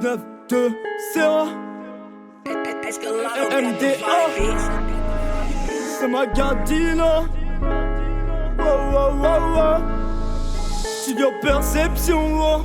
19-2, 0 NDA. C'est ma gardine. Wow, wow, wow, wow. Studio Perception, wow.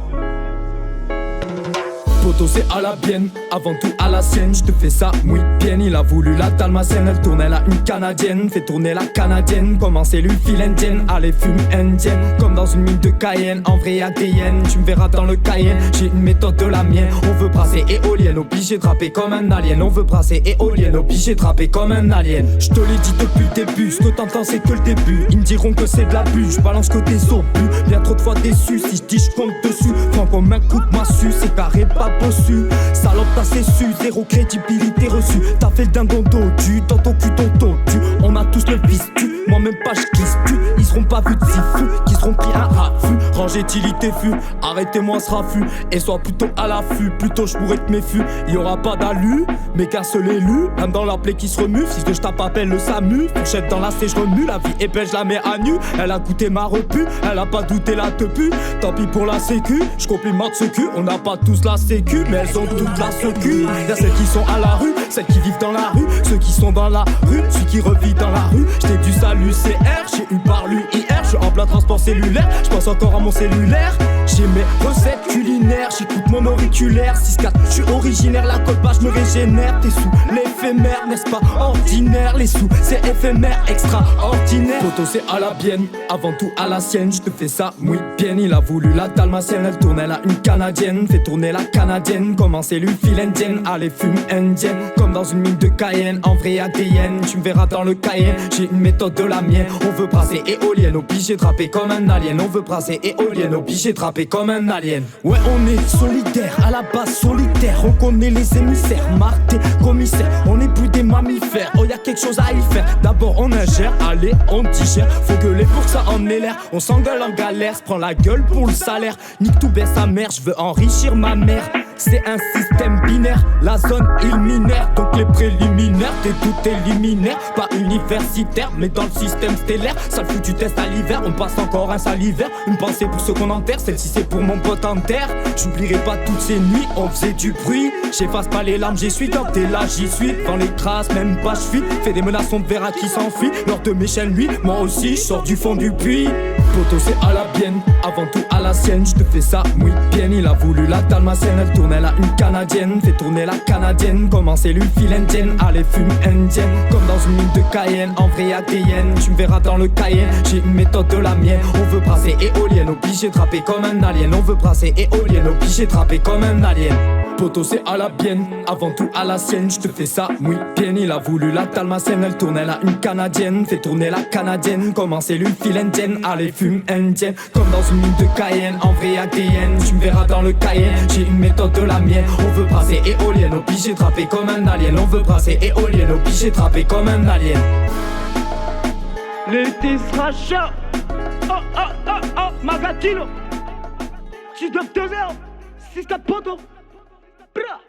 Poto c'est à la bienne, avant tout à la sienne. Je te fais ça, oui bien. Il a voulu la dalmatienne, elle tournait là une canadienne. Fait tourner la canadienne, comme en cellule file indienne. Allez fume indienne, comme dans une mine de Cayenne. En vrai ADN, tu me verras dans le Cayenne. J'ai une méthode de la mienne. On veut brasser éolienne, obligé de rapper comme un alien. On veut brasser éolienne, obligé de rapper comme un alien. Je te l'ai dit depuis le début, ce que t'entends c'est que le début. Ils me diront que c'est de l'abus, je balance que des obus. Bien trop de fois déçu, si je dis je compte dessus. Franc comme un coup de massue, c'est carré pas bossu. Salope t'as su, zéro crédibilité reçue. T'as fait le dindon dodu, dans ton cul ton dodu. On a tous le vice tu, moi même pas je glisse plus. Ils seront pas vus de si fous, qui seront pris un raffut. Rangez-il fut, arrêtez-moi ce raffut. Et sois plutôt à l'affût, plutôt je pourrais te méfier. Y'aura pas d'alu, mais qu'un seul élu. Même dans la plaie qui se remue, si je tape appelle le SAMU. Fourchette dans la C, je remue, la vie est belle, je la mets à nu. Elle a goûté ma repu, elle a pas douté la tepu. Tant pis pour la sécu, je complimente ce cul. On n'a pas tous la sécu, mais elles ont toute la sécu. Y'a celles qui sont à la rue, celles qui vivent dans la rue. Ceux qui sont dans la rue, celui qui revit dans la rue. J't'ai du salut CR, j'ai eu par l'UIR. J'suis en plein transport cellulaire, j'pense encore à mon cellulaire. J'ai mes recettes culinaires, j'écoute mon auriculaire. 6-4, j'suis originaire, la colle pas, j'me régénère. T'es sous l'éphémère, n'est-ce pas ordinaire? Les sous, c'est éphémère, extraordinaire. Poto c'est à la bienne, avant tout à la sienne. J'te fais ça, oui bien. Il a voulu la dalmatienne, elle tournait là une canadienne. Fait tourner la canadienne, comme en cellule file indienne. Allez fume indienne, comme dans une mine de Cayenne. En vrai ADN, tu me verras dans le Cayenne. J'ai une méthode de la mienne. On veut brasser éolienne, obligé de rapper comme un alien. On veut brasser éolienne, obligé de rapper comme un alien. Ouais on est solidaire, à la base solitaire. On connaît les émissaires, Marc t'es commissaire. On est plus des mammifères, oh y'a quelque chose à y faire. D'abord on ingère, allez on digère. Faut gueuler pour que ça en ait l'air. On s'engueule en galère, s'prend la gueule pour le salaire. Nique tout baisse sa mère, j'veux enrichir ma mère. C'est un système binaire, la zone île minaire. Donc les préliminaires, t'es tout éliminaire. Pas universitaire, mais dans le système stellaire. Ça le fout du test à l'hiver, on passe encore un sale hiver. Une pensée pour ceux qu'on enterre, celle-ci c'est pour mon pote en terre. J'oublierai pas toutes ces nuits, on faisait du bruit. J'efface pas les larmes, j'y suis, quand t'es là j'y suis. Dans les traces, même pas j'fuis. Fais des menaces, on verra qui s'enfuit. Lors de mes chaînes, lui, moi aussi, j'sors du fond du puits. Poto c'est à la bienne, avant tout à la sienne. J'te fais ça, oui bien. Il a voulu la dalmatienne, elle tournait là une canadienne. Fait tourner la canadienne, comme en cellule file indienne. Allez fume indienne, comme dans une mine de Cayenne. En vrai ADN, tu me verras dans le Cayenne. J'ai une méthode de la mienne. On veut brasser éolienne, obligé de rapper comme un alien. On veut brasser éolienne, obligé de rapper comme un alien. Poto c'est à la bienne, avant tout à la sienne. J'te fais ça, oui bien. Il a voulu la dalmatienne, elle tournait là une canadienne. Fait tourner la canadienne, comme en cellule file indienne. Allez fume indienne, comme dans une mine de Cayenne. En vrai ADN, tu me verras dans le Cayenne. J'ai une méthode de la mienne. On veut brasser éolienne, obligé de rapper comme un alien. On veut brasser éolienne, obligé de rapper comme un alien. L'été sera chaud. Oh oh oh oh, Magatino. 6-9-2-0, 6-4 poteaux. Bra.